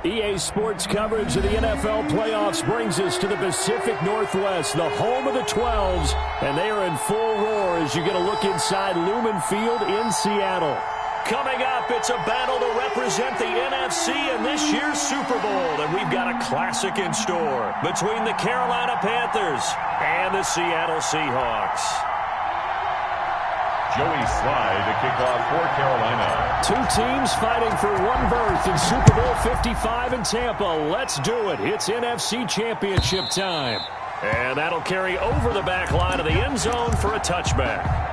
EA Sports coverage of the NFL playoffs brings us to the Pacific Northwest, the home of the 12s, and they are in full roar as you get a look inside Lumen Field in Seattle. Coming up, it's a battle to represent the NFC in this year's Super Bowl, and we've got a classic in store between the Carolina Panthers and the Seattle Seahawks. Joey Slye to kick off for Carolina. Two teams fighting for one berth in Super Bowl 55 in Tampa. Let's do it. It's NFC Championship time. And that'll carry over the back line of the end zone for a touchback.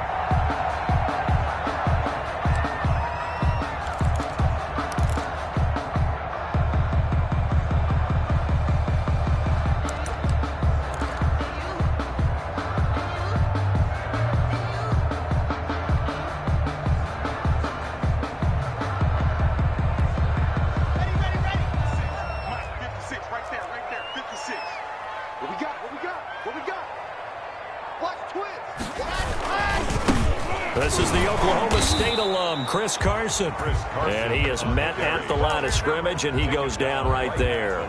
This is the Oklahoma State alum, Chris Carson. And he is met at the line of scrimmage, and he goes down right there.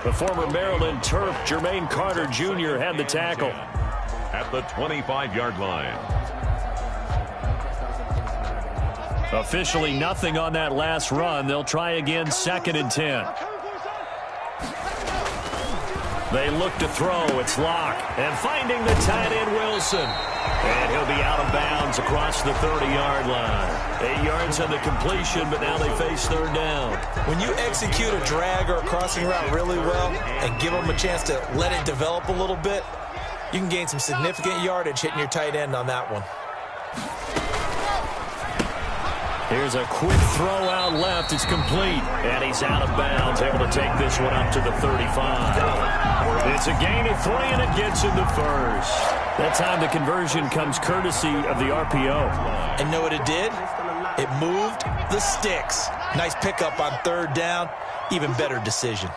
The former Maryland Terp, Jermaine Carter Jr. had the tackle. At the 25-yard line. Officially nothing on that last run. They'll try again, 2nd and 10. They look to throw. It's Locke. And finding the tight end, Wilson. And he'll be out of bounds across the 30-yard line. 8 yards on the completion, but now they face 3rd down. When you execute a drag or a crossing route really well and give them a chance to let it develop a little bit, you can gain some significant yardage hitting your tight end on that one. Here's a quick throw out left. It's complete. And he's out of bounds, able to take this one up to the 35. It's a gain of 3, and it gets in the first. That time the conversion comes courtesy of the RPO. And know what it did? It moved the sticks. Nice pickup on 3rd down. Even better decision.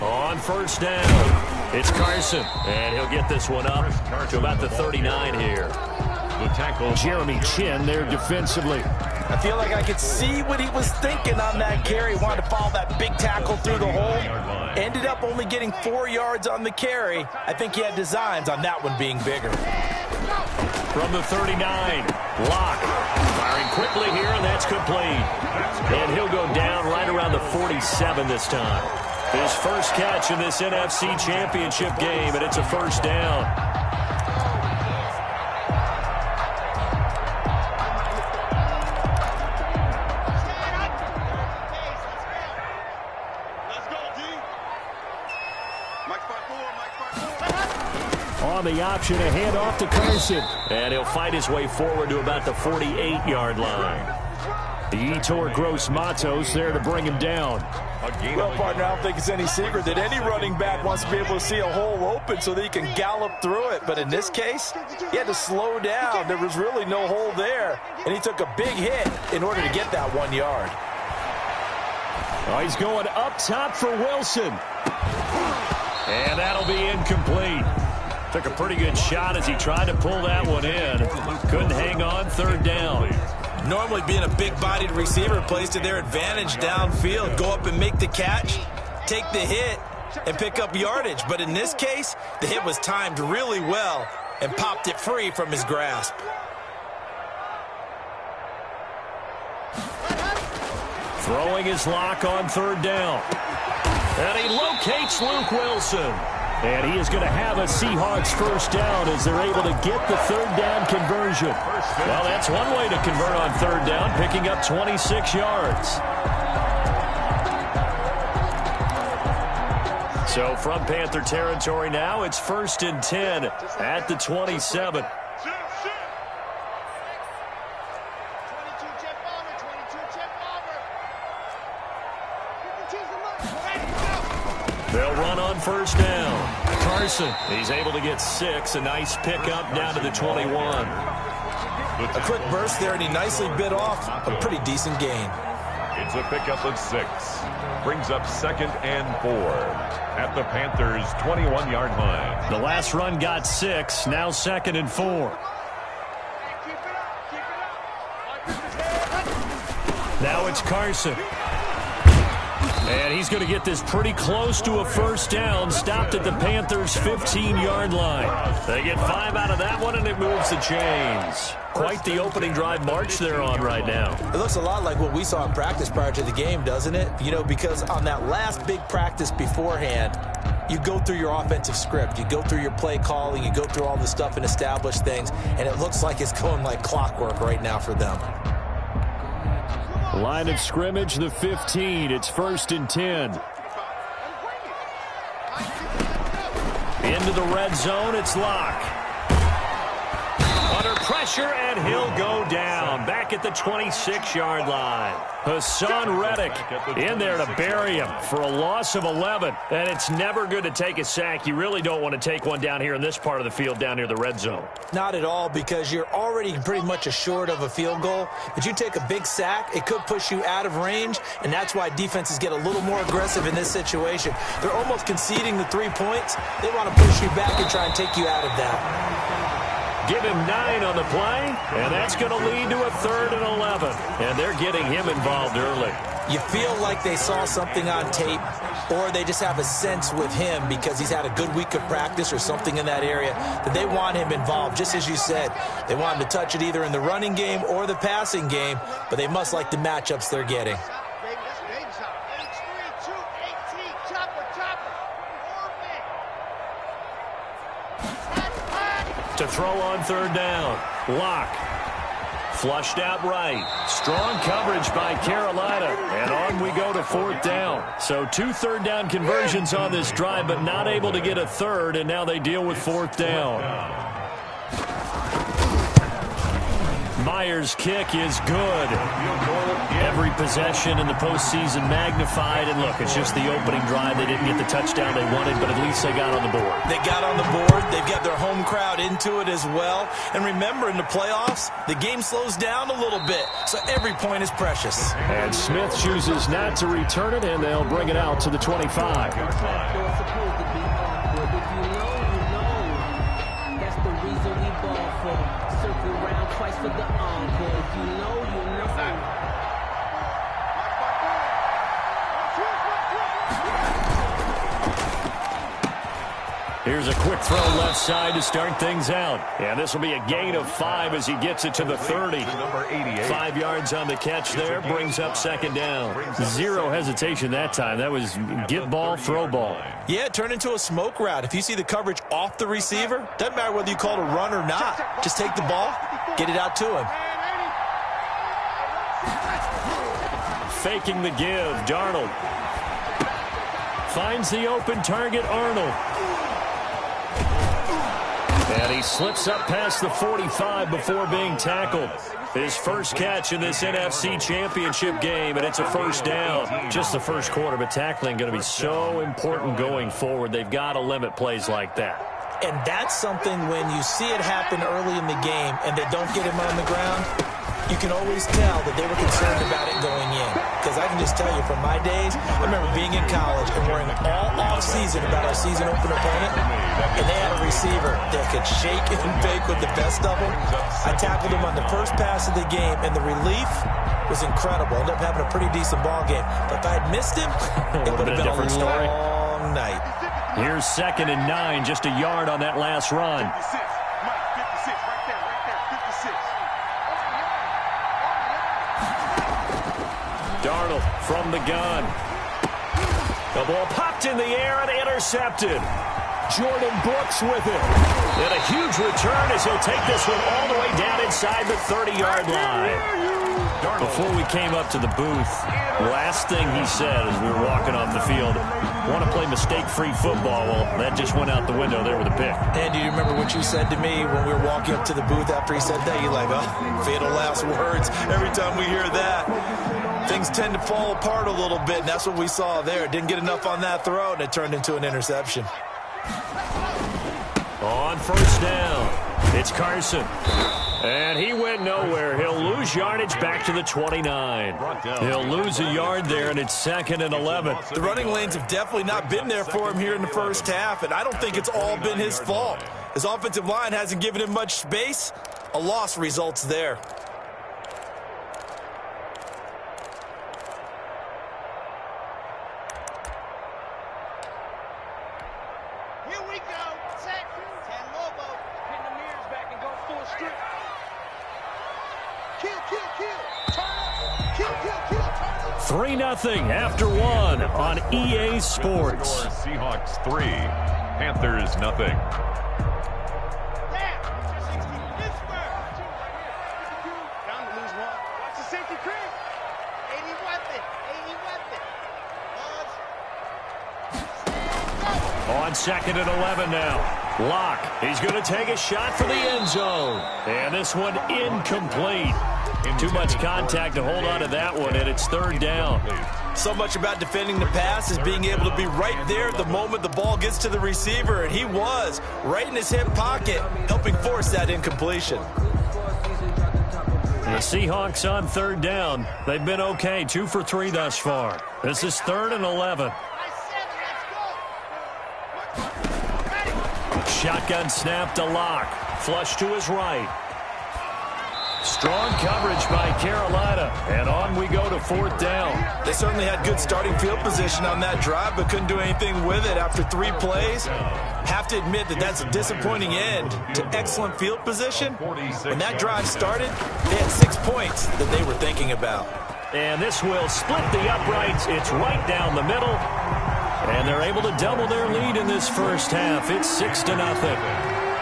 On 1st down, it's Carson, and he'll get this one up to about the 39 here. The tackle, Jeremy Chin there defensively. I feel like I could see what he was thinking on that carry. Wanted to follow that big tackle through the hole. Ended up only getting 4 yards on the carry. I think he had designs on that one being bigger. From the 39, Locke firing quickly here, and that's complete. And he'll go down right around the 47 this time. His first catch in this NFC Championship game, and it's a 1st down. On the option, a handoff to Carson. And he'll fight his way forward to about the 48-yard line. The Etor Gross Matos there to bring him down. Well, partner, I don't think it's any secret that any running back wants to be able to see a hole open so that he can gallop through it. But in this case, he had to slow down. There was really no hole there, and he took a big hit in order to get that 1 yard. Oh, he's going up top for Wilson. And that'll be incomplete. Took a pretty good shot as he tried to pull that one in. Couldn't hang on, 3rd down. Normally being a big-bodied receiver plays to their advantage downfield. Go up and make the catch, take the hit, and pick up yardage. But in this case, the hit was timed really well and popped it free from his grasp. Throwing his Lock on 3rd down. And he locates Luke Wilson. And he is going to have a Seahawks 1st down as they're able to get the 3rd down conversion. Well, that's one way to convert on 3rd down, picking up 26 yards. So from Panther territory now, it's 1st and 10 at the 27. They'll run on 1st down. Carson, he's able to get 6. A nice pickup down to the 21. A quick burst there, and he nicely bit off a pretty decent gain. It's a pickup of 6. Brings up 2nd and 4 at the Panthers' 21-yard line. The last run got 6. Now 2nd and 4. Now it's Carson. And he's going to get this pretty close to a first down, stopped at the Panthers' 15-yard line. They get 5 out of that one, and it moves the chains. Quite the opening drive march they're on right now. It looks a lot like what we saw in practice prior to the game, doesn't it? You know, because on that last big practice beforehand, you go through your offensive script. You go through your play calling. You go through all the stuff and establish things. And it looks like it's going like clockwork right now for them. Line of scrimmage, the 15. It's 1st and 10. Into the red zone, it's Locke. Under pressure, and he'll go down. Back at the 26-yard line. Hassan Reddick in there to bury him for a loss of 11. And it's never good to take a sack. You really don't want to take one down here in this part of the field, down near the red zone. Not at all, because you're already pretty much assured of a field goal. But you take a big sack, it could push you out of range, and that's why defenses get a little more aggressive in this situation. They're almost conceding the 3 points. They want to push you back and try and take you out of that. Give him 9 on the play, and that's going to lead to a 3rd and 11. And they're getting him involved early. You feel like they saw something on tape, or they just have a sense with him because he's had a good week of practice or something in that area that they want him involved. Just as you said, they want him to touch it either in the running game or the passing game, but they must like the matchups they're getting. To throw on 3rd down. Locke. Flushed out right. Strong coverage by Carolina. And on we go to 4th down. So 2 3rd down conversions on this drive, but not able to get a 3rd, and now they deal with 4th down. Myers' kick is good. Every possession in the postseason magnified. And look, it's just the opening drive. They didn't get the touchdown they wanted, but at least they got on the board. They got on the board. They've got their home crowd into it as well. And remember, in the playoffs, the game slows down a little bit, so every point is precious. And Smith chooses not to return it, and they'll bring it out to the 25. For the encore, if you know, you know. Here's a quick throw left side to start things out. And this will be a gain of 5 as he gets it to the 30. 5 yards on the catch there, brings up 2nd down. Zero hesitation that time. That was get ball, throw ball. Yeah, it turned into a smoke route. If you see the coverage off the receiver, doesn't matter whether you call it a run or not. Just take the ball, get it out to him. Faking the give, Darnold. Finds the open target, Arnold. And he slips up past the 45 before being tackled. His first catch in this NFC Championship game, and it's a 1st down. Just the first quarter, but tackling going to be so important going forward. They've got to limit plays like that. And that's something when you see it happen early in the game and they don't get him on the ground, you can always tell that they were concerned about it going in. Because I can just tell you from my days, I remember being in college and worrying all off-season about our season opener opponent, and they had a receiver that could shake and bake with the best of them. I tackled him on the first pass of the game, and the relief was incredible. Ended up having a pretty decent ball game. But if I had missed him, it would have been a long night. Here's 2nd and 9, just a yard on that last run. Darnold from the gun. The ball popped in the air and intercepted. Jordan Brooks with it. And a huge return as he'll take this one all the way down inside the 30-yard line. Before we came up to the booth, last thing he said as we were walking off the field, want to play mistake-free football. Well, that just went out the window there with a pick. And do you remember what you said to me when we were walking up to the booth after he said that? You're like, oh, fatal last words. Every time we hear that, things tend to fall apart a little bit, and that's what we saw there. Didn't get enough on that throw, and it turned into an interception. On 1st down, it's Carson. And he went nowhere. He'll lose yardage back to the 29. He'll lose a yard there, and it's 2nd and 11. The running lanes have definitely not been there for him here in the first half, and I don't think it's all been his fault. His offensive line hasn't given him much space. A loss results there. 3-0 after one on EA Sports. Seahawks 3, Panthers nothing. On 2nd and 11 now. Locke, he's going to take a shot for the end zone. And this one incomplete. Too much contact to hold on to that one, and it's 3rd down. So much about defending the pass is being able to be right there at the moment the ball gets to the receiver, and he was right in his hip pocket, helping force that incompletion. The Seahawks on 3rd down. They've been okay, 2 for 3 thus far. This is 3rd and 11. Shotgun snap to Locke. Flush to his right. Strong coverage by Carolina. And on we go to 4th down. They certainly had good starting field position on that drive, but couldn't do anything with it after 3 plays. Have to admit that that's a disappointing end to excellent field position. When that drive started, they had 6 points that they were thinking about. And this will split the uprights. It's right down the middle. And they're able to double their lead in this first half. It's 6-0.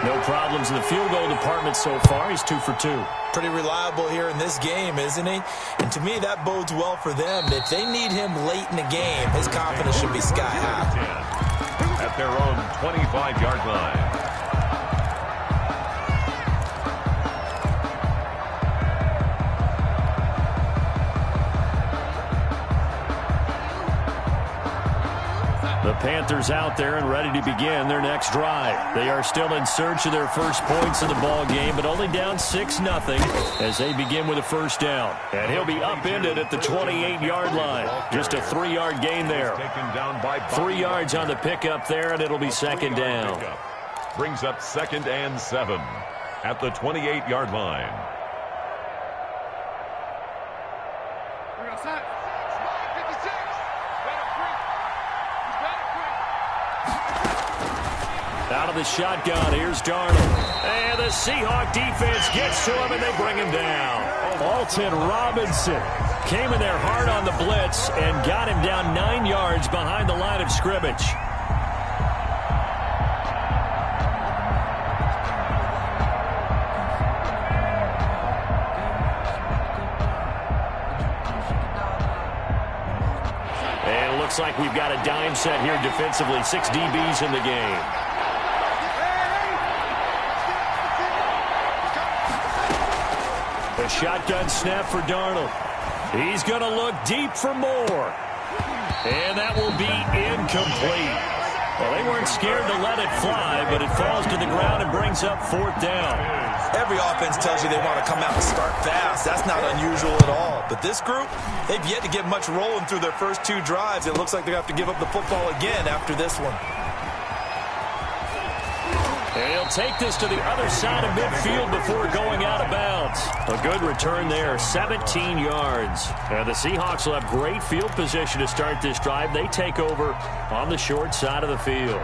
No problems in the field goal department so far. He's 2 for 2. Pretty reliable here in this game, isn't he? And to me, that bodes well for them. If they need him late in the game, his confidence should be sky high. At their own 25-yard line. The Panthers out there and ready to begin their next drive. They are still in search of their first points in the ball game, but only down 6-0 as they begin with a first down. And he'll be upended at the 28-yard line. Just a 3-yard gain there. 3 yards on the pickup there, and it'll be 2nd down. Brings up 2nd and 7 at the 28-yard line. Out of the shotgun, here's Darnold. And the Seahawk defense gets to him, and they bring him down. Alton Robinson came in there hard on the blitz and got him down 9 yards behind the line of scrimmage. And it looks like we've got a dime set here defensively. 6 DBs in the game. A shotgun snap for Darnold. He's going to look deep for more. And that will be incomplete. Well, they weren't scared to let it fly, but it falls to the ground and brings up 4th down. Every offense tells you they want to come out and start fast. That's not unusual at all. But this group, they've yet to get much rolling through their first 2 drives. It looks like they have to give up the football again after this one. And he'll take this to the other side of midfield before going out of bounds. A good return there, 17 yards. And the Seahawks will have great field position to start this drive. They take over on the short side of the field.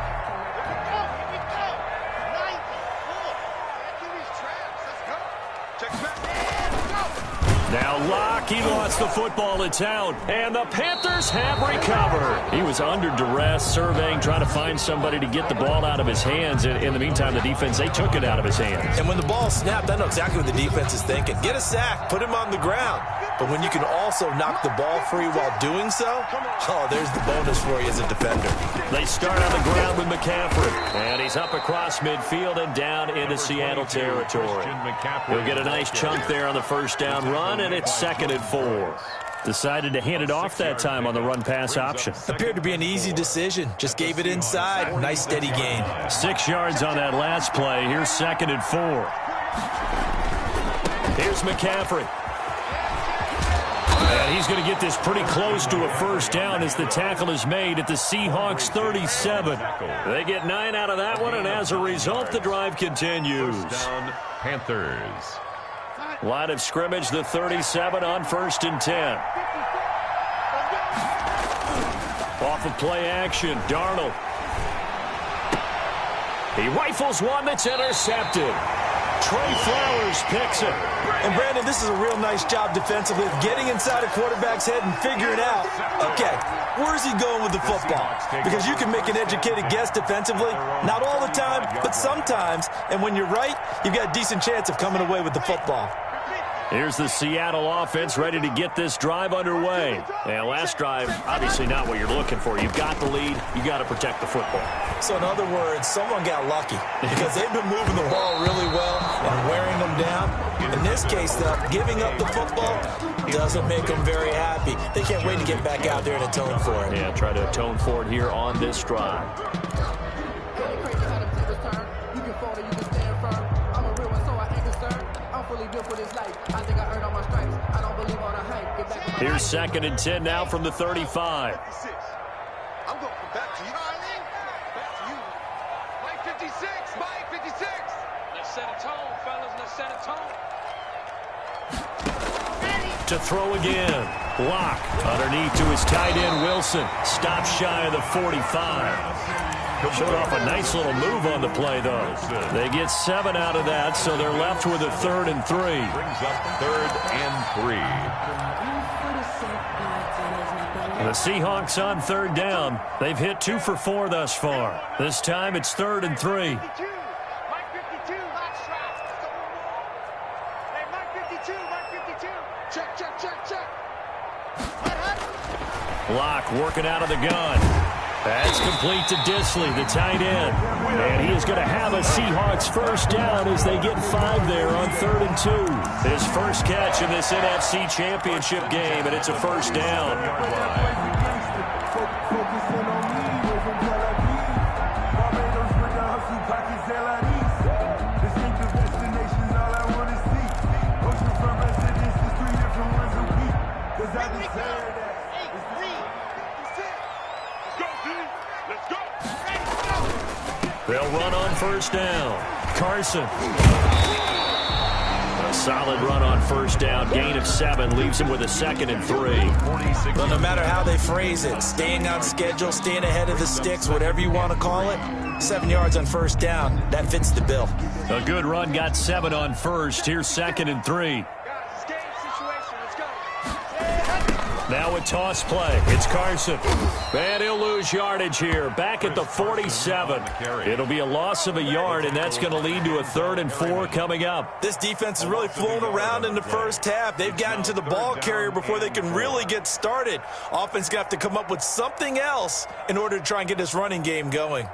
Now Locke, he lost the football. It's out. And the Panthers have recovered. He was under duress, surveying, trying to find somebody to get the ball out of his hands. And in the meantime, the defense, they took it out of his hands. And when the ball snapped, I know exactly what the defense is thinking. Get a sack, put him on the ground. But when you can also knock the ball free while doing so, oh, there's the bonus for you as a defender. They start on the ground with McCaffrey. And he's up across midfield and down into Seattle territory. He'll get a nice chunk there on the first down run, and it's 2nd and 4. Decided to hand it off that time on the run-pass option. Appeared to be an easy decision. Just gave it inside. Nice steady gain. 6 yards on that last play. Here's 2nd and 4. Here's McCaffrey. And he's going to get this pretty close to a first down as the tackle is made at the Seahawks 37. They get 9 out of that one, and as a result, the drive continues. First down, Panthers. Line of scrimmage, the 37 on 1st and 10. Off of play action, Darnold. He rifles one that's intercepted. Trey Flowers picks it. And, Brandon, this is a real nice job defensively of getting inside a quarterback's head and figuring out, okay, where's he going with the football? Because you can make an educated guess defensively. Not all the time, but sometimes. And when you're right, you've got a decent chance of coming away with the football. Here's the Seattle offense ready to get this drive underway. And last drive, obviously not what you're looking for. You've got the lead. You've got to protect the football. So, in other words, someone got lucky because they've been moving the ball really well and wearing them down. In this case, though, giving up the football doesn't make them very happy. They can't wait to get back out there and atone for it. Yeah, try to atone for it here on this drive. Here's 2nd and 10 now from the 35. I'm going back to you. Back to you. Mike 56. Mike 56. Let's set a tone, fellas. Let's set a tone. To throw again. Lock underneath to his tight end, Wilson. Stops shy of the 45. Showed off a nice little move on the play, though. They get 7 out of that, so they're left with a 3rd and 3. Brings up 3rd and 3. The Seahawks on 3rd down. They've hit 2 for 4 thus far. This time it's 3rd and 3. Mike 52. Lock strap. Hey, Mike 52. Mike 52. Check, check, check, check. Lock working out of the gun. That's complete to Disley, the tight end. And he is going to have a Seahawks first down as they get 5 there on 3rd and 2. His first catch in this NFC Championship game, and it's a first down. They'll run on first down. Carson. A solid run on first down. Gain of 7 leaves him with a 2nd and 3. Well, no matter how they phrase it, staying on schedule, staying ahead of the sticks, whatever you want to call it, 7 yards on first down, that fits the bill. A good run got 7 on first. Here's 2nd and 3. Now a toss play. It's Carson. And he'll lose yardage here. Back at the 47. It'll be a loss of a yard, and that's going to lead to a 3rd and 4 coming up. This defense has really flown around in the first half. They've gotten to the ball carrier before they can really get started. Offense going to have to come up with something else in order to try and get this running game going.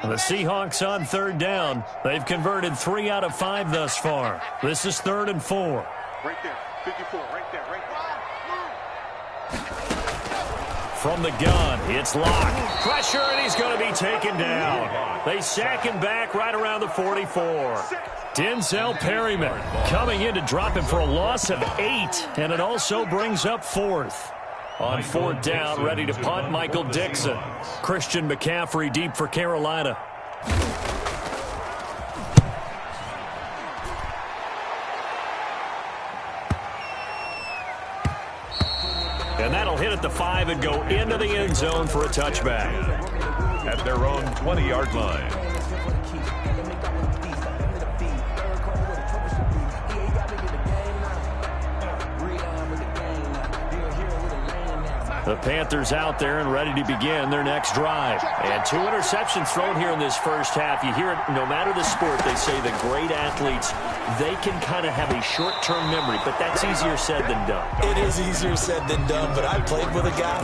The Seahawks on 3rd down. They've converted 3 out of 5 thus far. This is 3rd and 4. Right there. 54. Right there. Right there. From the gun, it's Lock. Pressure, and he's going to be taken down. They sack him back right around the 44. Denzel Perryman coming in to drop him for a loss of 8, and it also brings up 4th. On 4th down, ready to punt, Michael Dixon. Christian McCaffrey deep for Carolina. And that'll hit at the 5 and go into the end zone for a touchback. At their own 20-yard line. The Panthers out there and ready to begin their next drive. And 2 interceptions thrown here in this first half. You hear it, no matter the sport, they say the great athletes, they can kind of have a short-term memory, but that's easier said than done. It is easier said than done, but I played with a guy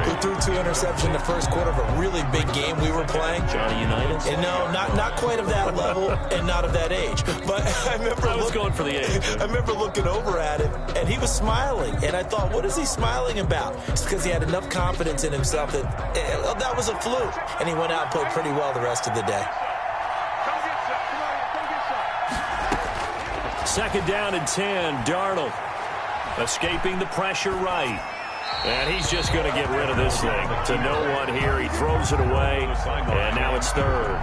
who threw 2 interceptions in the first quarter of a really big game we were playing. Johnny Unitas? And no, not quite of that level and not of that age. But I was going for the age. I remember looking over at him, and he was smiling. And I thought, what is he smiling about? It's because he had enough confidence in himself that that was a fluke. And he went out and played pretty well the rest of the day. 2nd down and 10. Darnold escaping the pressure right. And he's just going to get rid of this thing. To no one here. He throws it away. And now it's 3rd.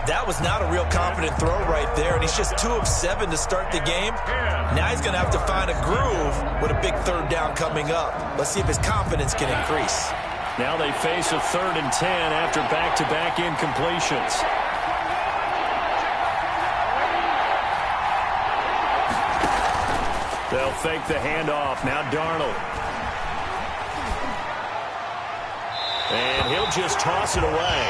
That was not a real confident throw right there. And he's just 2 of 7 to start the game. Now he's going to have to find a groove with a big 3rd down coming up. Let's see if his confidence can increase. Now they face a 3rd and 10 after back-to-back incompletions. They'll fake the handoff. Now Darnold. And he'll just toss it away.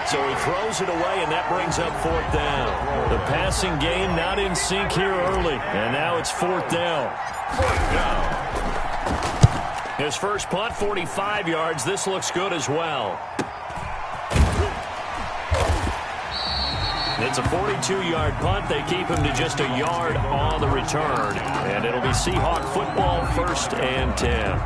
So he throws it away, and that brings up 4th down. The passing game not in sync here early. And now it's 4th down. His first punt, 45 yards. This looks good as well. It's a 42-yard punt. They keep him to just a yard on the return. And it'll be Seahawk football, 1st and 10.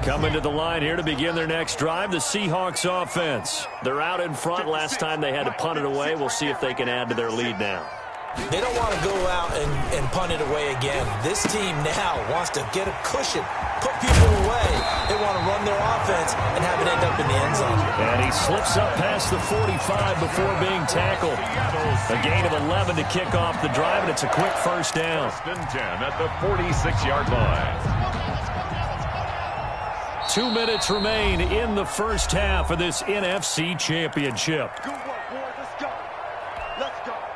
Coming to the line here to begin their next drive, the Seahawks offense. They're out in front. Last time they had to punt it away. We'll see if they can add to their lead now. They don't want to go out and punt it away again. This team now wants to get a cushion, put people away. They want to run their offense and have it end up in the end zone. And he slips up past the 45 before being tackled. A gain of 11 to kick off the drive, and it's a quick 1st down. 10 at the 46-yard line. 2 minutes remain in the first half of this NFC Championship.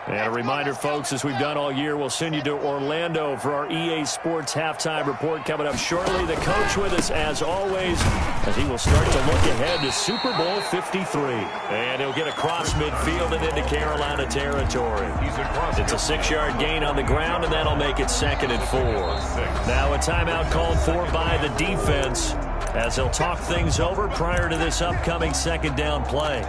And a reminder, folks, as we've done all year, we'll send you to Orlando for our EA Sports halftime report coming up shortly. The coach with us, as always, as he will start to look ahead to Super Bowl 53. And he'll get across midfield and into Carolina territory. It's a 6-yard gain on the ground, and that'll make it 2nd and 4. Now a timeout called for by the defense, as they'll talk things over prior to this upcoming 2nd down play.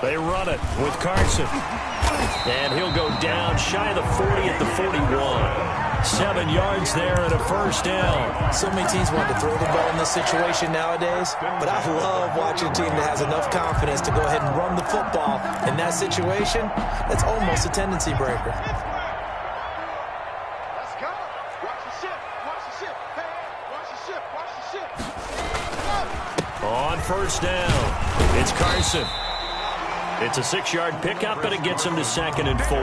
They run it with Carson. And he'll go down shy of the 40 at the 41. 7 yards there and a 1st down. So many teams want to throw the ball in this situation nowadays, but I love watching a team that has enough confidence to go ahead and run the football in that situation. That's almost a tendency breaker. Let's go. Watch the ship. Watch the ship. Hey, watch the ship. Watch the ship. On 1st down, it's Carson. It's a 6-yard pickup, and it gets him to 2nd and 4.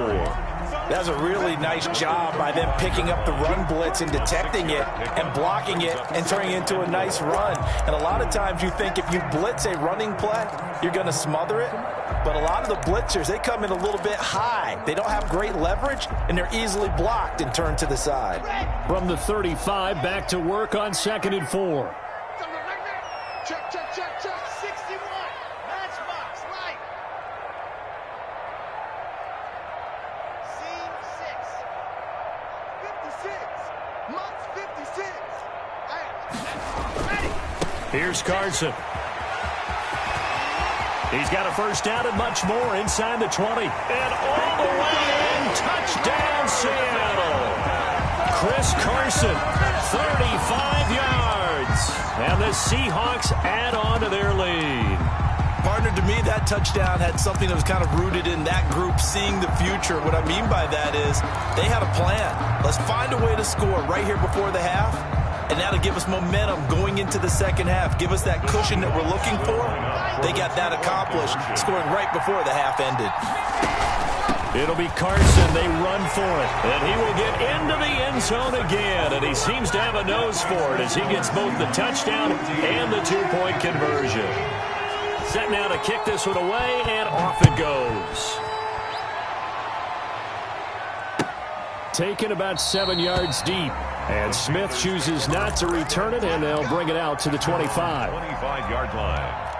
That's a really nice job by them picking up the run blitz and detecting it and blocking it and turning it into a nice run. And a lot of times you think if you blitz a running play, you're going to smother it. But a lot of the blitzers, they come in a little bit high. They don't have great leverage, and they're easily blocked and turned to the side. From the 35, back to work on 2nd and 4. Check, check, check, check. 61. Matchbox, light. Scene 6. Month 56. Ready. Here's Carson. He's got a 1st down and much more inside the 20. And all the way in. Touchdown, Seattle. Chris Carson, 35 yards. And the Seahawks add on to their lead. Partner, to me, that touchdown had something that was kind of rooted in that group seeing the future. What I mean by that is they had a plan. Let's find a way to score right here before the half, and that'll give us momentum going into the 2nd half. Give us that cushion that we're looking for. They got that accomplished, scoring right before the half ended. It'll be Carson. They run for it. And he will get into the end zone again. And he seems to have a nose for it as he gets both the touchdown and the 2-point conversion. Set now to kick this one away, and off it goes. Taken about 7 yards deep. And Smith chooses not to return it, and they'll bring it out to the 25. 25-yard line.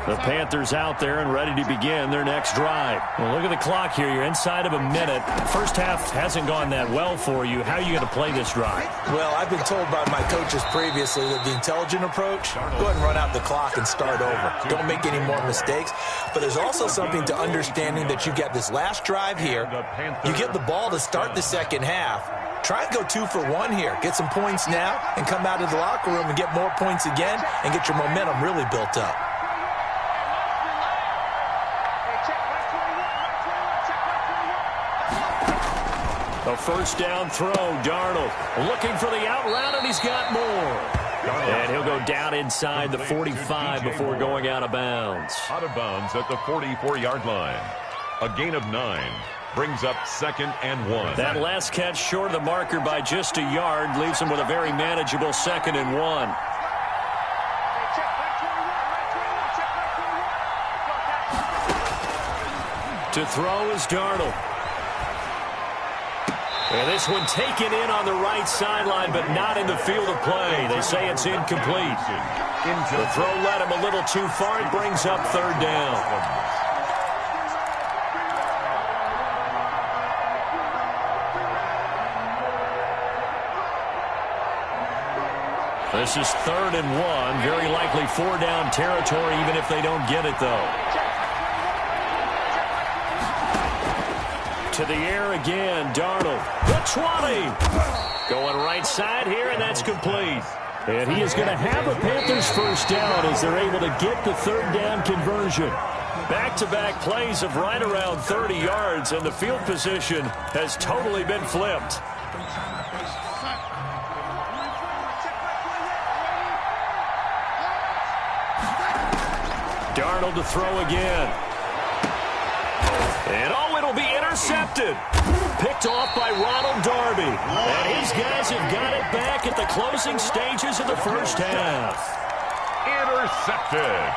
The Panthers out there and ready to begin their next drive. Well, look at the clock here. You're inside of a minute. First half hasn't gone that well for you. How are you going to play this drive? Well, I've been told by my coaches previously that the intelligent approach, go ahead and run out the clock and start over. Don't make any more mistakes. But there's also something to understanding that you got this last drive here. You get the ball to start the 2nd half. Try and go 2 for 1 here. Get some points now and come out of the locker room and get more points again and get your momentum really built up. A first down throw. Darnold looking for the out route, and he's got more. And he'll go down inside the 45 before going out of bounds. Out of bounds at the 44-yard line. A gain of 9 brings up 2nd and 1. That last catch short of the marker by just a yard leaves him with a very manageable 2nd and 1. To throw is Darnold. And this one taken in on the right sideline, but not in the field of play. They say it's incomplete. The throw led him a little too far. It brings up 3rd down. This is 3rd and 1. Very likely 4-down territory, even if they don't get it, though. To the air again, Darnold. The 20. Going right side here, and that's complete. And he is going to have a Panthers first down as they're able to get the 3rd down conversion. Back-to-back plays of right around 30 yards, and the field position has totally been flipped. Darnold to throw again. And it'll be intercepted. Picked off by Ronald Darby. And his guys have got it back at the closing stages of the first half. Intercepted.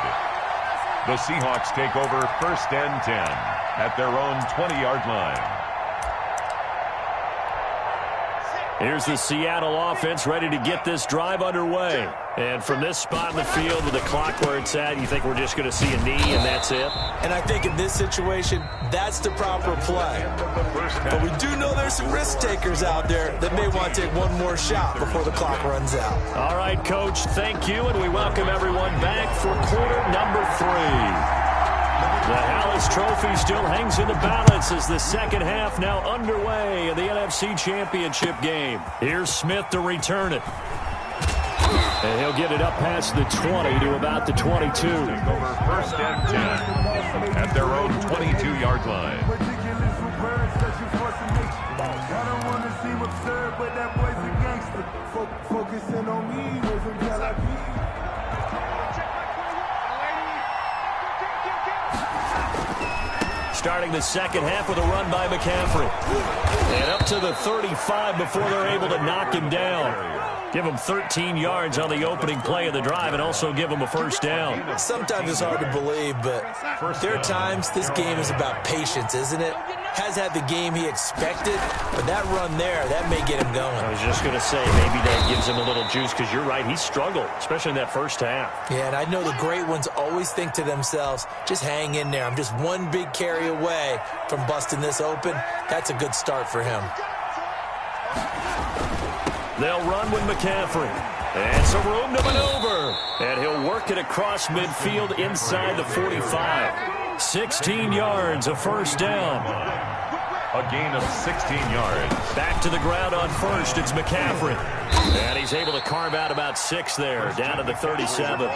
The Seahawks take over 1st and 10 at their own 20-yard line. Here's the Seattle offense ready to get this drive underway. And from this spot in the field with the clock where it's at, you think we're just going to see a knee and that's it? And I think in this situation, that's the proper play. But we do know there's some risk takers out there that may want to take one more shot before the clock runs out. All right, Coach, thank you, and we welcome everyone back for quarter number 3. The Hallis Trophy still hangs in the balance as the second half now underway in the NFC Championship game. Here's Smith to return it. And he'll get it up past the 20 to about the 22. Take over 1st and 10 at their own 22-yard line. Focusing on me wasn't that Starting the second half with a run by McCaffrey. And up to the 35 before they're able to knock him down. Give him 13 yards on the opening play of the drive and also give him a first down. Sometimes it's hard to believe, but there are times this game is about patience, isn't it? Has had the game he expected, but that run there, that may get him going. I was just going to say, maybe that gives him a little juice because you're right, he struggled, especially in that first half. Yeah, and I know the great ones always think to themselves, just hang in there. I'm just one big carry away from busting this open. That's a good start for him. They'll run with McCaffrey. And some room to maneuver. And he'll work it across midfield inside the 45. 16 yards, a first down. A gain of 16 yards. Back to the ground on first. It's McCaffrey. And he's able to carve out about 6 there, down to the 37.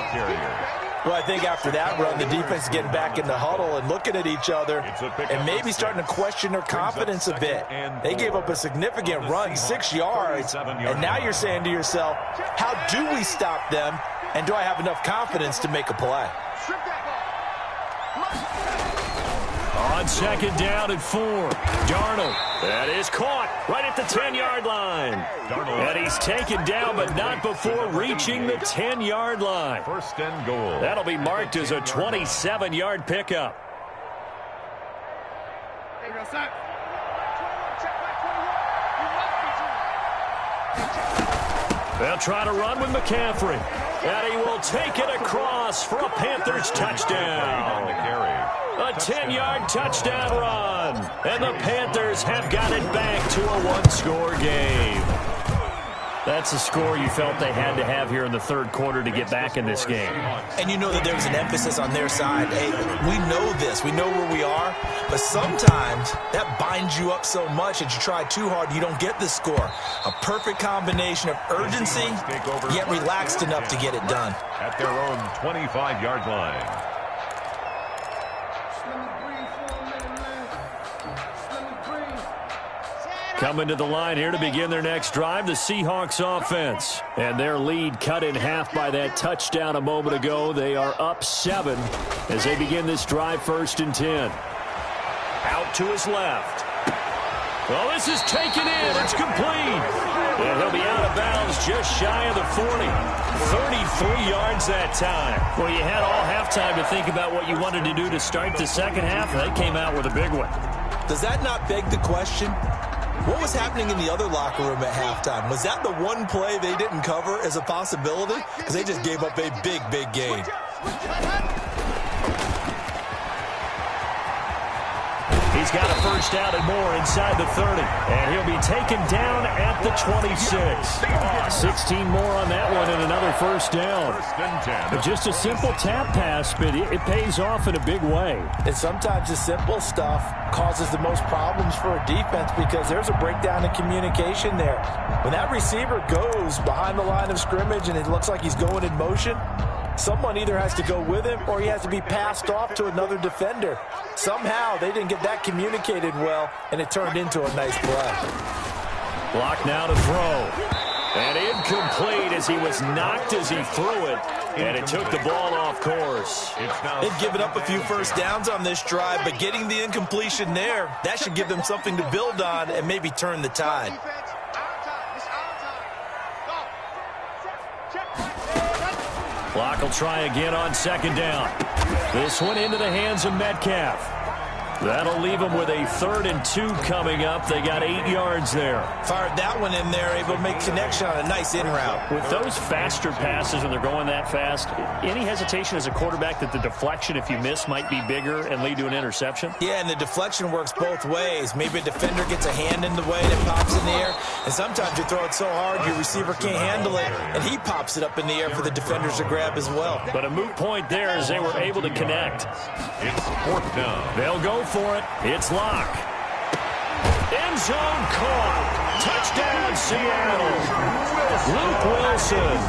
Well, I think after that run, the defense is getting back in the huddle and looking at each other and maybe starting to question their confidence a bit. They gave up a significant run, 6 yards, and now you're saying to yourself, how do we stop them, and do I have enough confidence to make a play? On second down and 4, Darnold. That is caught right at the 10-yard line. And he's taken down, but not before reaching the 10-yard line. First and goal. That'll be marked as a 27-yard pickup. They'll try to run with McCaffrey. And he will take it across for a Panthers touchdown. A 10-yard touchdown run. And the Panthers have got it back to a one-score game. That's a score you felt they had to have here in the third quarter to get back in this game. And you know that there was an emphasis on their side. Hey, we know this. We know where we are. But sometimes that binds you up so much that you try too hard, you don't get the score. A perfect combination of urgency, yet relaxed enough to get it done. At their own 25-yard line. Coming to the line here to begin their next drive, the Seahawks offense. And their lead cut in half by that touchdown a moment ago. They are up 7 as they begin this drive, 1st and 10. Out to his left. Well, this is taken in. It's complete. And he'll be out of bounds just shy of the 40. 33 yards that time. Well, you had all halftime to think about what you wanted to do to start the second half, and they came out with a big one. Does that not beg the question? What was happening in the other locker room at halftime? Was that the one play they didn't cover as a possibility? Because they just gave up a big, big gain. He's got a first down and more inside the 30. And he'll be taken down at the 26. 16 more on that one and another first down. Just a simple tap pass, but it pays off in a big way. And sometimes the simple stuff causes the most problems for a defense because there's a breakdown in communication there. When that receiver goes behind the line of scrimmage and it looks like he's going in motion, someone either has to go with him or he has to be passed off to another defender. Somehow they didn't get that communicated well, and it turned into a nice play. Block now to throw. And incomplete as he was knocked as he threw it. And it took the ball off course. They've given up a few first downs on this drive, but getting the incompletion there, that should give them something to build on and maybe turn the tide. Clock will try again on 2nd down. This one into the hands of Metcalf. That'll leave them with a 3rd and 2 coming up. They got 8 yards there. Fired that one in there, able to make connection on a nice in route. With those faster passes when they're going that fast, any hesitation as a quarterback that the deflection, if you miss, might be bigger and lead to an interception? Yeah, and the deflection works both ways. Maybe a defender gets a hand in the way and it pops in the air, and sometimes you throw it so hard your receiver can't handle it, and he pops it up in the air for the defenders to grab as well. But a moot point there as they were able to connect. It's 4th down. They'll go for it. It's Locke. End zone caught. Touchdown, Seattle. Luke Wilson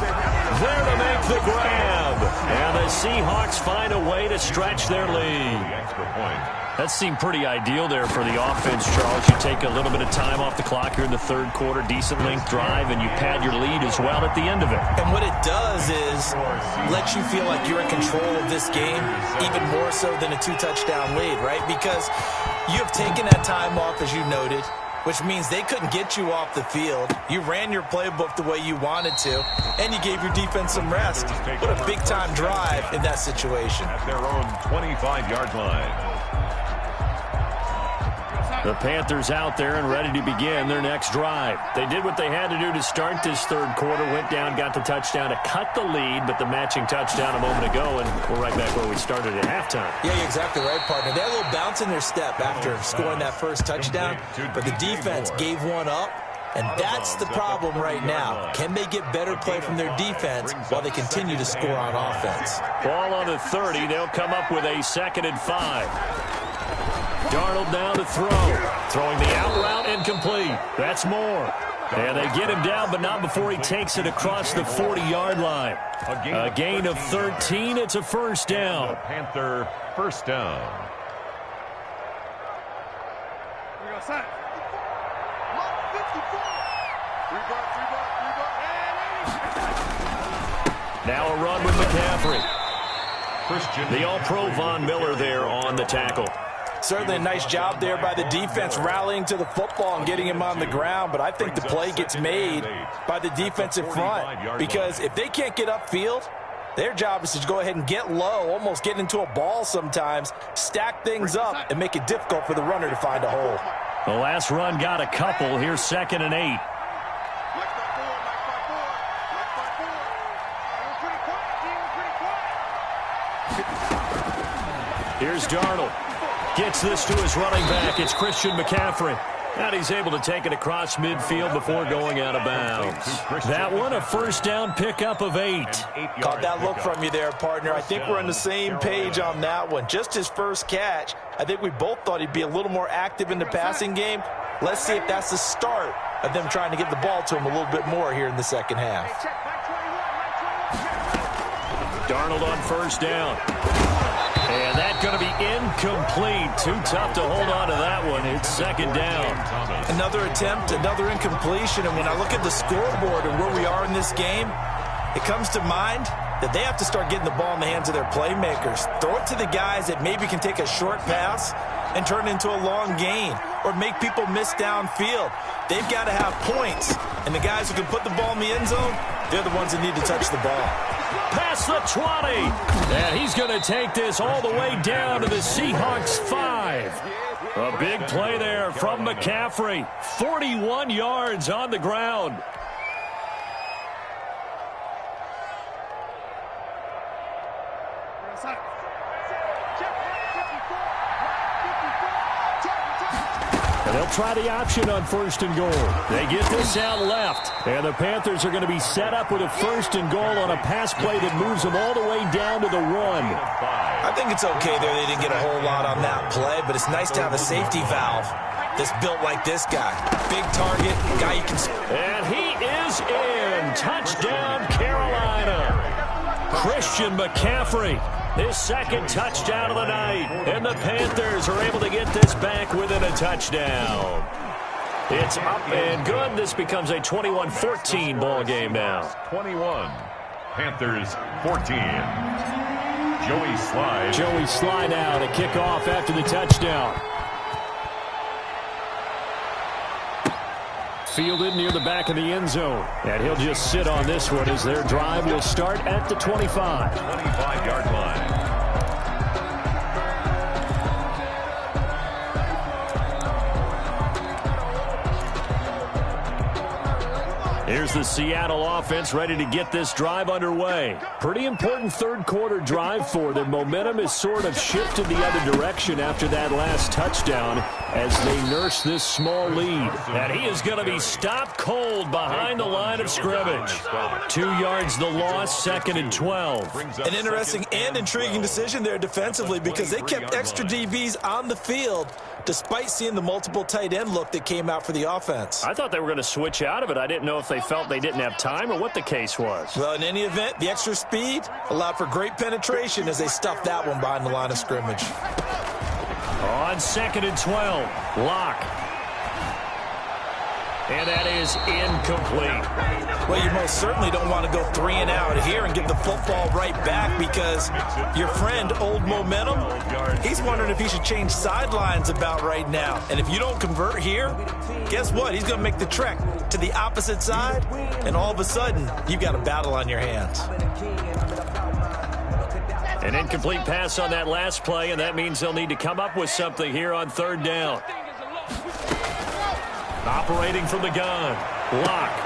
there to make the grab. And the Seahawks find a way to stretch their lead. Extra point. That seemed pretty ideal there for the offense, Charles. You take a little bit of time off the clock here in the 3rd quarter, decent length drive, and you pad your lead as well at the end of it. And what it does is let you feel like you're in control of this game, even more so than a 2-touchdown lead, right? Because you have taken that time off, as you noted, which means they couldn't get you off the field. You ran your playbook the way you wanted to, and you gave your defense some rest. What a big-time drive in that situation. At their own 25-yard line. The Panthers out there and ready to begin their next drive. They did what they had to do to start this 3rd quarter, went down, got the touchdown to cut the lead, but the matching touchdown a moment ago, and we're right back where we started at halftime. Yeah, you're exactly right, partner. They had a little bounce in their step after scoring that first touchdown, but the defense gave one up, and that's the problem right now. Can they get better play from their defense while they continue to score on offense? Ball on the 30. They'll come up with a 2nd and 5. Darnold now to throw. Throwing the out route incomplete. That's Moore. And they get him down, but not before he takes it across the 40-yard line. A gain of 13. It's a first down. Panther first down. We go set. 54. Now a run with McCaffrey. The All-Pro Von Miller there on the tackle. Certainly a nice job there by the defense rallying to the football and getting him on the ground, but I think the play gets made by the defensive front because if they can't get upfield, their job is to go ahead and get low, almost get into a ball sometimes, stack things up, and make it difficult for the runner to find a hole. The last run got a couple. Here's 2nd and 8. Here's Darnold. Gets this to his running back. It's Christian McCaffrey. And he's able to take it across midfield before going out of bounds. That one, a first down pickup of 8. Caught that look from you there, partner. I think we're on the same page on that one. Just his first catch. I think we both thought he'd be a little more active in the passing game. Let's see if that's the start of them trying to get the ball to him a little bit more here in the second half. Darnold on first down. And that's going to be incomplete. Too tough to hold on to that one. It's second down. Another attempt, another incompletion. And when I look at the scoreboard and where we are in this game, it comes to mind that they have to start getting the ball in the hands of their playmakers. Throw it to the guys that maybe can take a short pass and turn it into a long gain or make people miss downfield. They've got to have points. And the guys who can put the ball in the end zone, they're the ones that need to touch the ball. Past the 20. And he's going to take this all the way down to the Seahawks 5. A big play there from McCaffrey. 41 yards on the ground. And they'll try the option on 1st and goal. They get this out left. And the Panthers are going to be set up with a 1st and goal on a pass play that moves them all the way down to the 1. I think it's okay there. They didn't get a whole lot on that play, but it's nice to have a safety valve that's built like this guy. Big target, guy you can... And he is in. Touchdown, Carolina. Christian McCaffrey. His second touchdown of the night. And the Panthers are able to get this back within a touchdown. It's up and good. This becomes a 21-14 ball game now. 21. Panthers 14. Joey Slye. Joey Slye now to kick off after the touchdown. Fielded near the back of the end zone. And he'll just sit on this one as their drive will start at the 25. 25-yard line. Here's the Seattle offense ready to get this drive underway. Pretty important third quarter drive for them. Momentum has sort of shifted the other direction after that last touchdown as they nurse this small lead. And he is going to be stopped cold behind the line of scrimmage. 2 yards the loss, 2nd and 12. An interesting and intriguing decision there defensively because they kept extra DBs on the field despite seeing the multiple tight end look that came out for the offense. I thought they were going to switch out of it. I didn't know if they felt they didn't have time or what the case was. Well, in any event, the extra speed allowed for great penetration as they stuffed that one behind the line of scrimmage. On 2nd and 12, Locke. And that is incomplete. Well, you most certainly don't want to go 3 and out here and give the football right back because your friend, Old Momentum, he's wondering if he should change sidelines about right now. And if you don't convert here, guess what? He's going to make the trek to the opposite side, and all of a sudden, you've got a battle on your hands. An incomplete pass on that last play, and that means they'll need to come up with something here on 3rd down. Operating from the gun, Locke.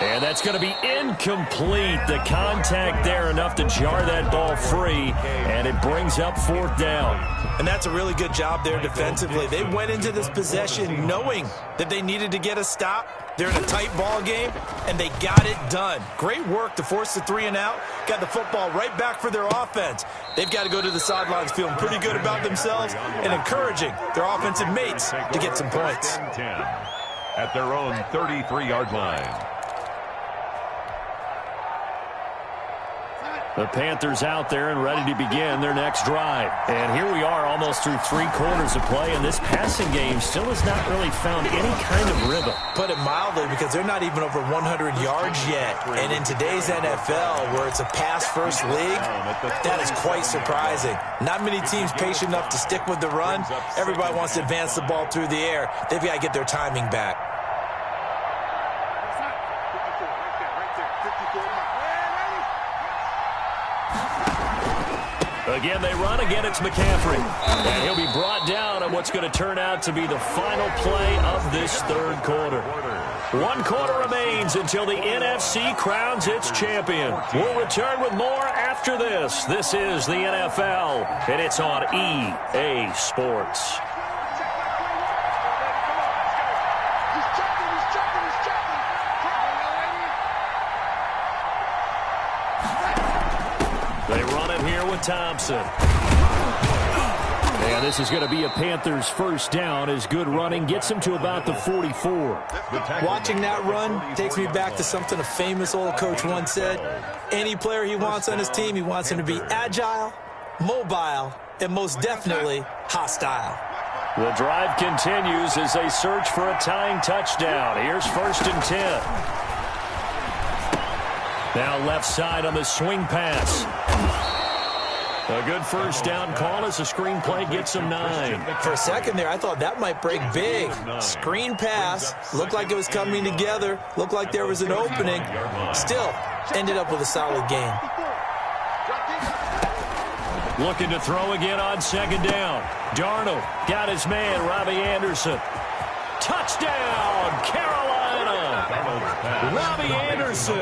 And that's going to be incomplete. The contact there enough to jar that ball free, and it brings up 4th down. And that's a really good job there defensively. They went into this possession knowing that they needed to get a stop. They're in a tight ball game, and they got it done. Great work to force the 3 and out. Got the football right back for their offense. They've got to go to the sidelines feeling pretty good about themselves and encouraging their offensive mates to get some points. 10 at their own 33-yard line. The Panthers out there and ready to begin their next drive. And here we are almost through 3 quarters of play, and this passing game still has not really found any kind of rhythm. Put it mildly, because they're not even over 100 yards yet. And in today's NFL, where it's a pass-first league, that is quite surprising. Not many teams patient enough to stick with the run. Everybody wants to advance the ball through the air. They've got to get their timing back. Again, they run. Again, it's McCaffrey. And he'll be brought down on what's going to turn out to be the final play of this 3rd quarter. 1 quarter remains until the NFC crowns its champion. We'll return with more after this. This is the NFL, and it's on EA Sports. They run it here with Thompson. And this is going to be a Panthers 1st down as good running gets him to about the 44. Watching that run takes me back to something a famous old coach once said. Any player he wants on his team, he wants him to be agile mobile, and most definitely hostile. The drive continues as they search for a tying touchdown. Here's 1st and 10. Now left side on the swing pass. A good first down call as the screen play gets him 9. For a second there, I thought that might break big. Screen pass. Looked like it was coming together. Looked like there was an opening. Still, ended up with a solid game. Looking to throw again on 2nd down. Darnold got his man, Robbie Anderson. Touchdown, Carolina! Robbie Anderson,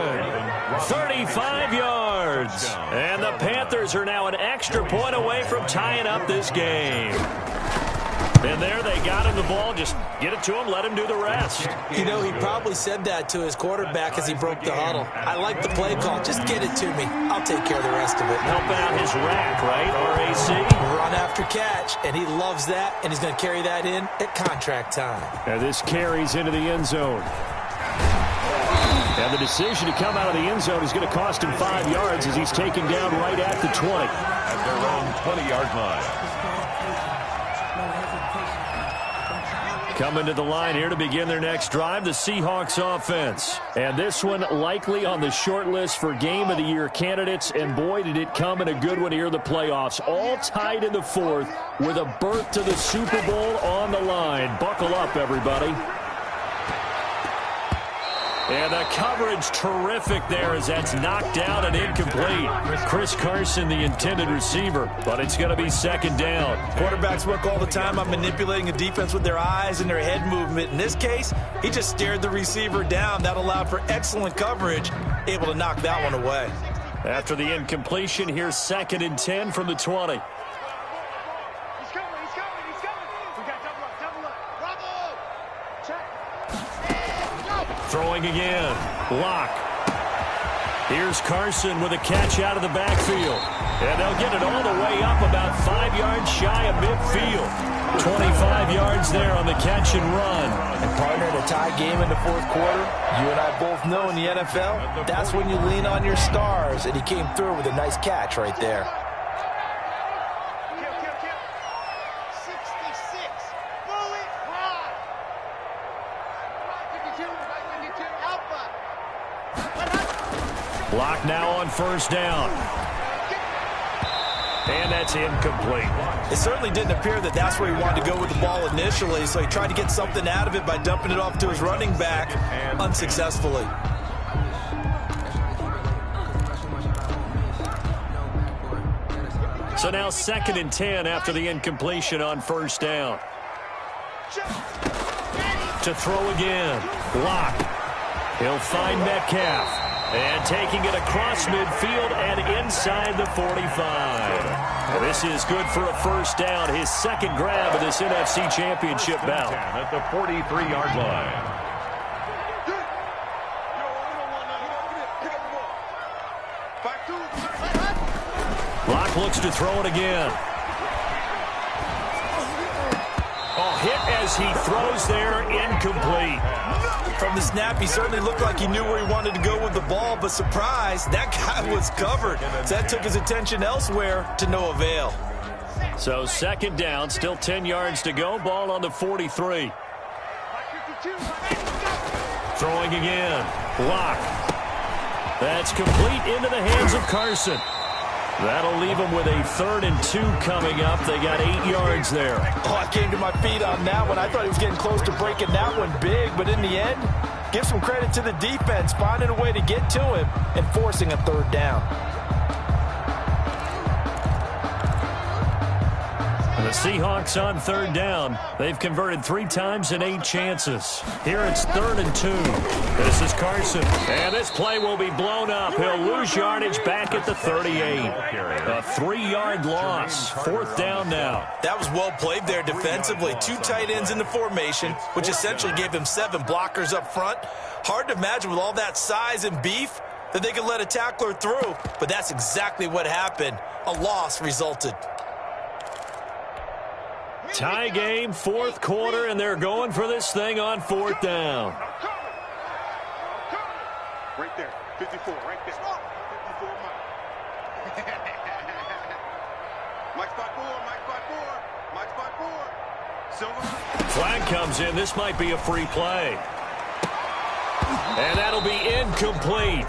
35 yards. And the Panthers are now an extra point away from tying up this game. And there they got him the ball. Just get it to him, let him do the rest. You know, he probably said that to his quarterback as he broke the huddle. I like the play call. Just get it to me. I'll take care of the rest of it. Helping out his rack, right? RAC. Run after catch, and he loves that, and he's going to carry that in at contract time. And this carries into the end zone. And the decision to come out of the end zone is going to cost him 5 yards as he's taken down right at the 20. At their own 20-yard line. Coming to the line here to begin their next drive, the Seahawks offense. And this one likely on the short list for Game of the Year candidates. And boy, did it come in a good one here in the playoffs. All tied in the 4th with a berth to the Super Bowl on the line. Buckle up, everybody. And the coverage terrific there as that's knocked down and incomplete. Chris Carson, the intended receiver, but it's going to be 2nd down. Quarterbacks work all the time on manipulating a defense with their eyes and their head movement. In this case, he just stared the receiver down. That allowed for excellent coverage, able to knock that one away. After the incompletion, here's 2nd and 10 from the 20. He's coming. We got double up. Bravo! Check. Throwing again. Lock. Here's Carson with a catch out of the backfield. And they'll get it all the way up about 5 yards shy of midfield. 25 yards there on the catch and run. And partner, in a tie game in the 4th quarter, you and I both know in the NFL, that's when you lean on your stars. And he came through with a nice catch right there. Block now on 1st down. And that's incomplete. It certainly didn't appear that that's where he wanted to go with the ball initially, so he tried to get something out of it by dumping it off to his running back unsuccessfully. So now 2nd and 10 after the incompletion on 1st down. To throw again. Lock. He'll find Metcalf. And taking it across midfield and inside the 45. And this is good for a 1st down. His 2nd grab of this NFC Championship bout. At the 43-yard line. Lock looks to throw it again. Oh, hit as he throws there, incomplete. From the snap, he certainly looked like he knew where he wanted to go with the ball, but surprise, that guy was covered. So that took his attention elsewhere to no avail. So 2nd down, still 10 yards to go. Ball on the 43. Throwing again. Lock. That's complete into the hands of Carson. That'll leave them with a 3rd and 2 coming up. They got 8 yards there. Oh, I came to my feet on that one. I thought he was getting close to breaking that one big, but in the end, give some credit to the defense, finding a way to get to him and forcing a 3rd down. The Seahawks on 3rd down. They've converted 3 times in 8 chances. Here it's 3rd and 2. This is Carson. And this play will be blown up. He'll lose yardage back at the 38. A 3-yard loss. 4th down now. That was well played there defensively. 2 tight ends in the formation, which essentially gave him 7 blockers up front. Hard to imagine with all that size and beef that they could let a tackler through. But that's exactly what happened. A loss resulted. Tie game, 4th quarter, and they're going for this thing on 4th down. Right there, 54, right there. 54. Mike's by 4. Mike's by 4. Mike's by 4. Silver. Flag comes in. This might be a free play. And that'll be incomplete.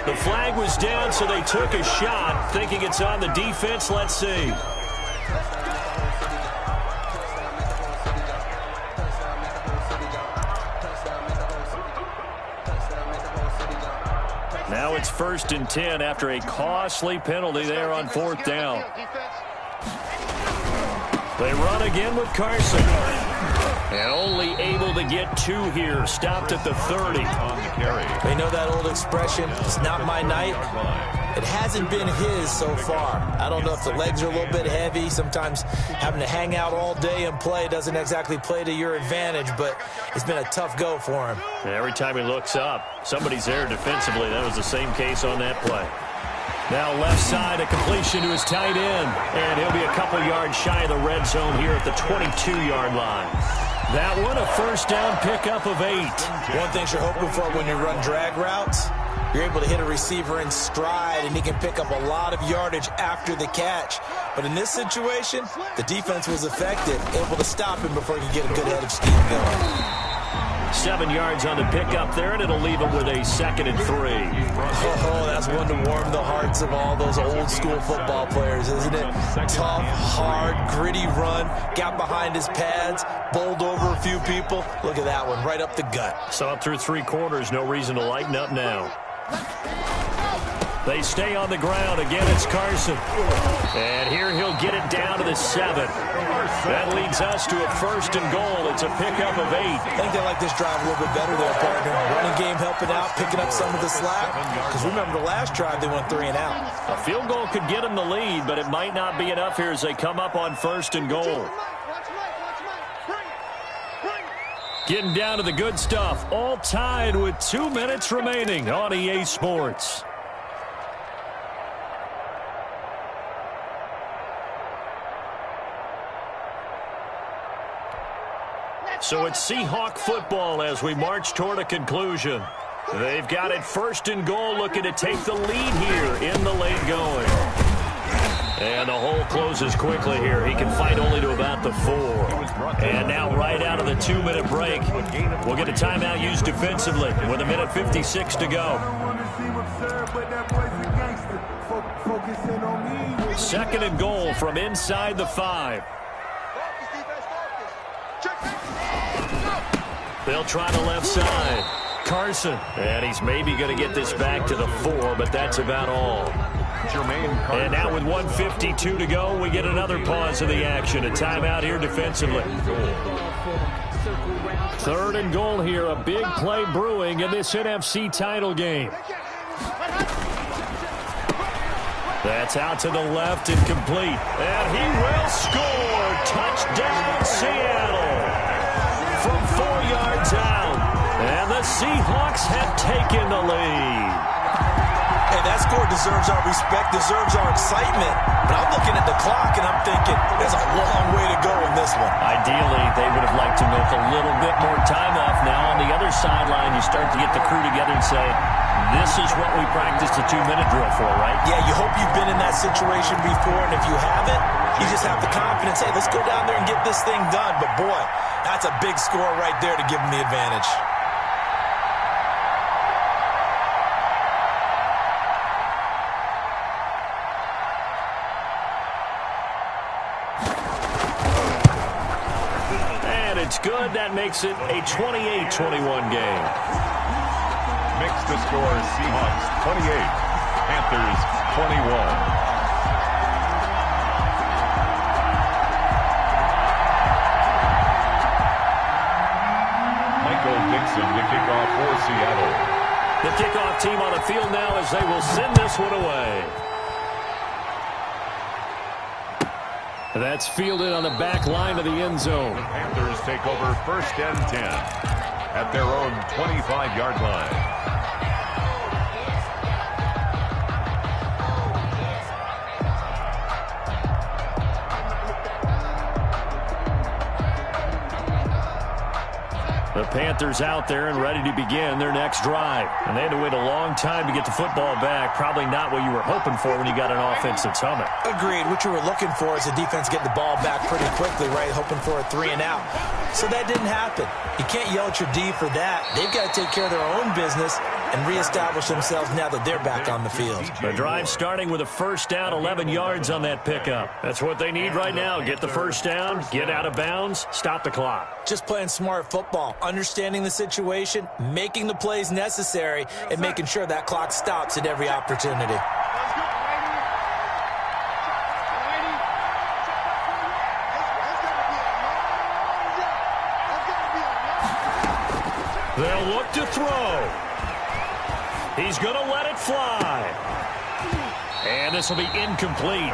The flag was down, so they took a shot, thinking it's on the defense. Let's see. Now it's 1st and 10 after a costly penalty there on 4th down. They run again with Carson. And only able to get 2 here. Stopped at the 30. On the carry. They know that old expression, it's not my night. It hasn't been his so far. I don't know if the legs are a little bit heavy. Sometimes having to hang out all day and play doesn't exactly play to your advantage, but it's been a tough go for him. And every time he looks up, somebody's there defensively. That was the same case on that play. Now left side, a completion to his tight end. And he'll be a couple yards shy of the red zone here at the 22-yard line. That one, a 1st down pickup of 8. One thing you're hoping for when you run drag routes, you're able to hit a receiver in stride, and he can pick up a lot of yardage after the catch. But in this situation, the defense was effective, able to stop him before he could get a good head of steam going. 7 yards on the pickup there, and it'll leave him with a 2nd and 3. Oh, that's one to warm the hearts of all those old-school football players, isn't it? Tough, hard, gritty run, got behind his pads, bowled over a few people. Look at that one, right up the gut. Saw it through 3 quarters, no reason to lighten up now. They stay on the ground. Again, it's Carson. And here he'll get it down to the 7. That leads us to a 1st and goal. It's a pickup of 8. I think they like this drive a little bit better there, partner. Running game helping out, picking up some of the slack. Because remember the last drive, they went 3 and out. A field goal could get them the lead, but it might not be enough here as they come up on 1st and goal. Getting down to the good stuff. All tied with 2 minutes remaining on EA Sports. So it's Seahawk football as we march toward a conclusion. They've got it 1st and goal, looking to take the lead here in the late going. And the hole closes quickly here. He can fight only to about the 4. And now right out of the 2-minute break, we'll get a timeout used defensively with 1:56 to go. 2nd and goal from inside the 5. They'll try the left side. Carson. And he's maybe going to get this back to the 4, but that's about all. And now with 1:52 to go, we get another pause of the action. A timeout here defensively. 3rd and goal here. A big play brewing in this NFC title game. That's out to the left and complete. And he will score. Touchdown, Seattle. From 4 yards out. And the Seahawks have taken the lead. Hey, that score deserves our respect, deserves our excitement. But I'm looking at the clock, and I'm thinking there's a long way to go in this one. Ideally, they would have liked to milk a little bit more time off. Now on the other sideline, you start to get the crew together and say, this is what we practiced a 2-minute drill for, right? Yeah, you hope you've been in that situation before, and if you haven't, you just have the confidence, hey, let's go down there and get this thing done. But, boy, that's a big score right there to give them the advantage. It's good. That makes it a 28-21 game. Mixed the score, Seahawks 28, Panthers 21. Michael Dixon to kick off for Seattle. The kickoff team on the field now as they will send this one away. That's fielded on the back line of the end zone. The Panthers take over 1st and 10 at their own 25-yard line. The Panthers out there and ready to begin their next drive. And they had to wait a long time to get the football back. Probably not what you were hoping for when you got an offense that's humming. Agreed. What you were looking for is the defense getting the ball back pretty quickly, right? Hoping for a 3-and-out. So that didn't happen. You can't yell at your D for that. They've got to take care of their own business and reestablish themselves now that they're back on the field. The drive starting with a first down, 11 yards on that pickup. That's what they need right now. Get the first down, get out of bounds, stop the clock. Just playing smart football, understanding the situation, making the plays necessary, and making sure that clock stops at every opportunity. They'll look to throw. He's going to let it fly. And this will be incomplete.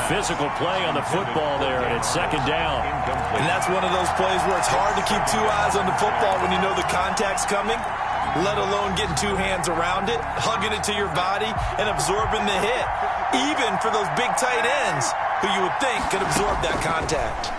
Physical play on the football there, and it's second down. And that's one of those plays where it's hard to keep two eyes on the football when you know the contact's coming, let alone getting two hands around it, hugging it to your body, and absorbing the hit. Even for those big tight ends who you would think could absorb that contact.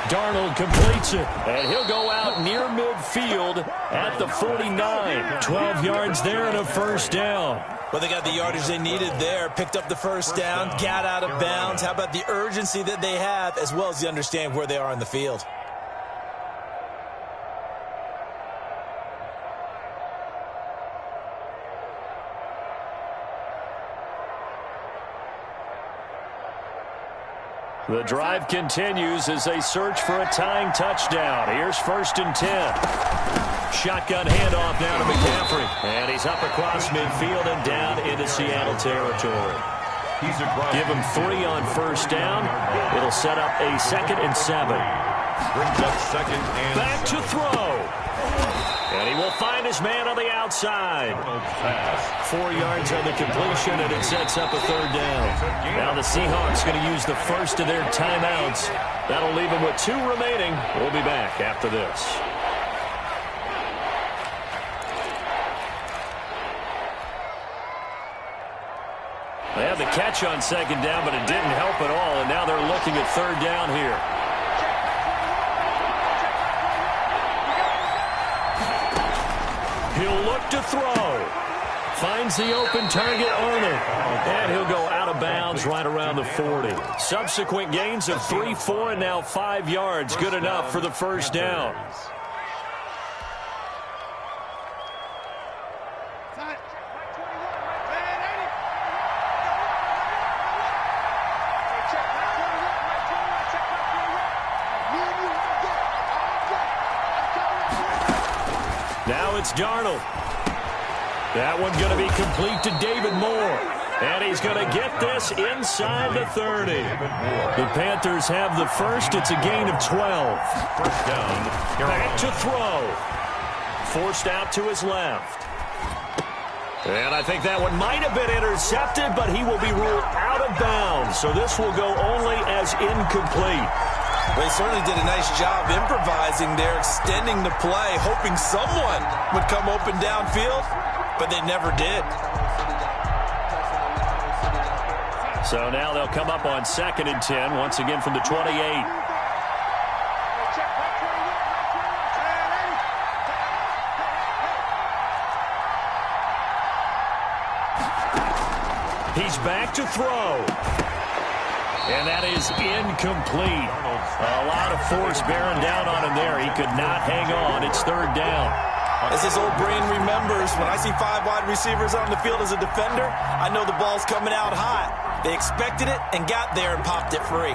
Darnold completes it, and he'll go out near midfield at the 49. 12 yards there and a first down. Well, they got the yardage they needed there, picked up the first down, got out of bounds. How about the urgency that they have, as well as the understand where they are on the field? The drive continues as they search for a tying touchdown. Here's first and 10. Shotgun handoff down to McCaffrey. And he's up across midfield and down into Seattle territory. Give him 3 on first down. It'll set up a 2nd and 7. Brings up 2nd and back to throw. And he will find his man on the outside. 4 yards on the completion, and it sets up a 3rd down. Now the Seahawks going to use the first of their timeouts. That'll leave them with 2 remaining. We'll be back after this. They had the catch on 2nd down, but it didn't help at all, and now they're looking at 3rd down here. He'll look to throw. Finds the open target, Arnold. And he'll go out of bounds right around the 40. Subsequent gains of 3, 4, and now 5 yards. Good enough for the first down. Now it's Darnold. That one going to be complete to David Moore. And he's going to get this inside the 30. The Panthers have the first. It's a gain of 12. First down. Back to throw. Forced out to his left. And I think that one might have been intercepted, but he will be ruled out of bounds. So this will go only as incomplete. They certainly did a nice job improvising there, extending the play, hoping someone would come open downfield, but they never did. So now they'll come up on 2nd and 10, once again from the 28. He's back to throw. And that is incomplete. A lot of force bearing down on him there. He could not hang on. It's 3rd down. As his old brain remembers, when I see 5 wide receivers on the field as a defender, I know the ball's coming out hot. They expected it and got there and popped it free.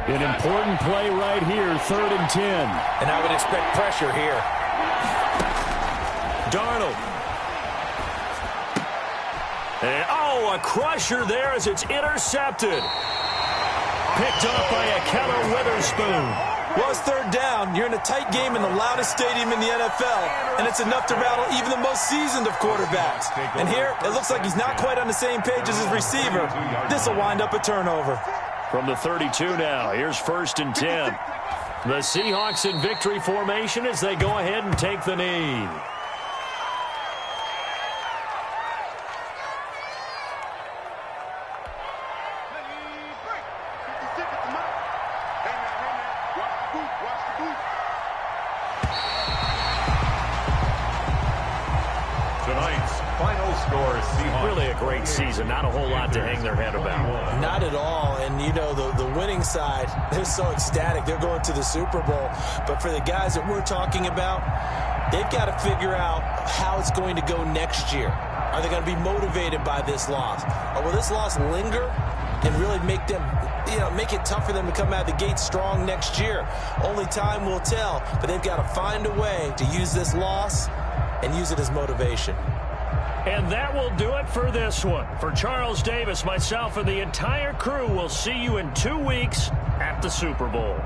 An important play right here, 3rd and 10. And I would expect pressure here. Darnold. And, oh, a crusher there as it's intercepted. Picked up by a Keller Witherspoon. Well, it's 3rd down. You're in a tight game in the loudest stadium in the NFL, and it's enough to rattle even the most seasoned of quarterbacks. And here, it looks like he's not quite on the same page as his receiver. This will wind up a turnover. From the 32 now, here's 1st and 10. The Seahawks in victory formation as they go ahead and take the knee. Tonight's final score, Seahawks. Really a great season. Not a whole lot to hang their head about. Not at all. And, you know, the winning side, they're so ecstatic. They're going to the Super Bowl. But for the guys that we're talking about, they've got to figure out how it's going to go next year. Are they going to be motivated by this loss? Or will this loss linger and really make them, make it tough for them to come out of the gate strong next year? Only time will tell. But they've got to find a way to use this loss and use it as motivation. And that will do it for this one. For Charles Davis, myself, and the entire crew, we'll see you in 2 weeks at the Super Bowl.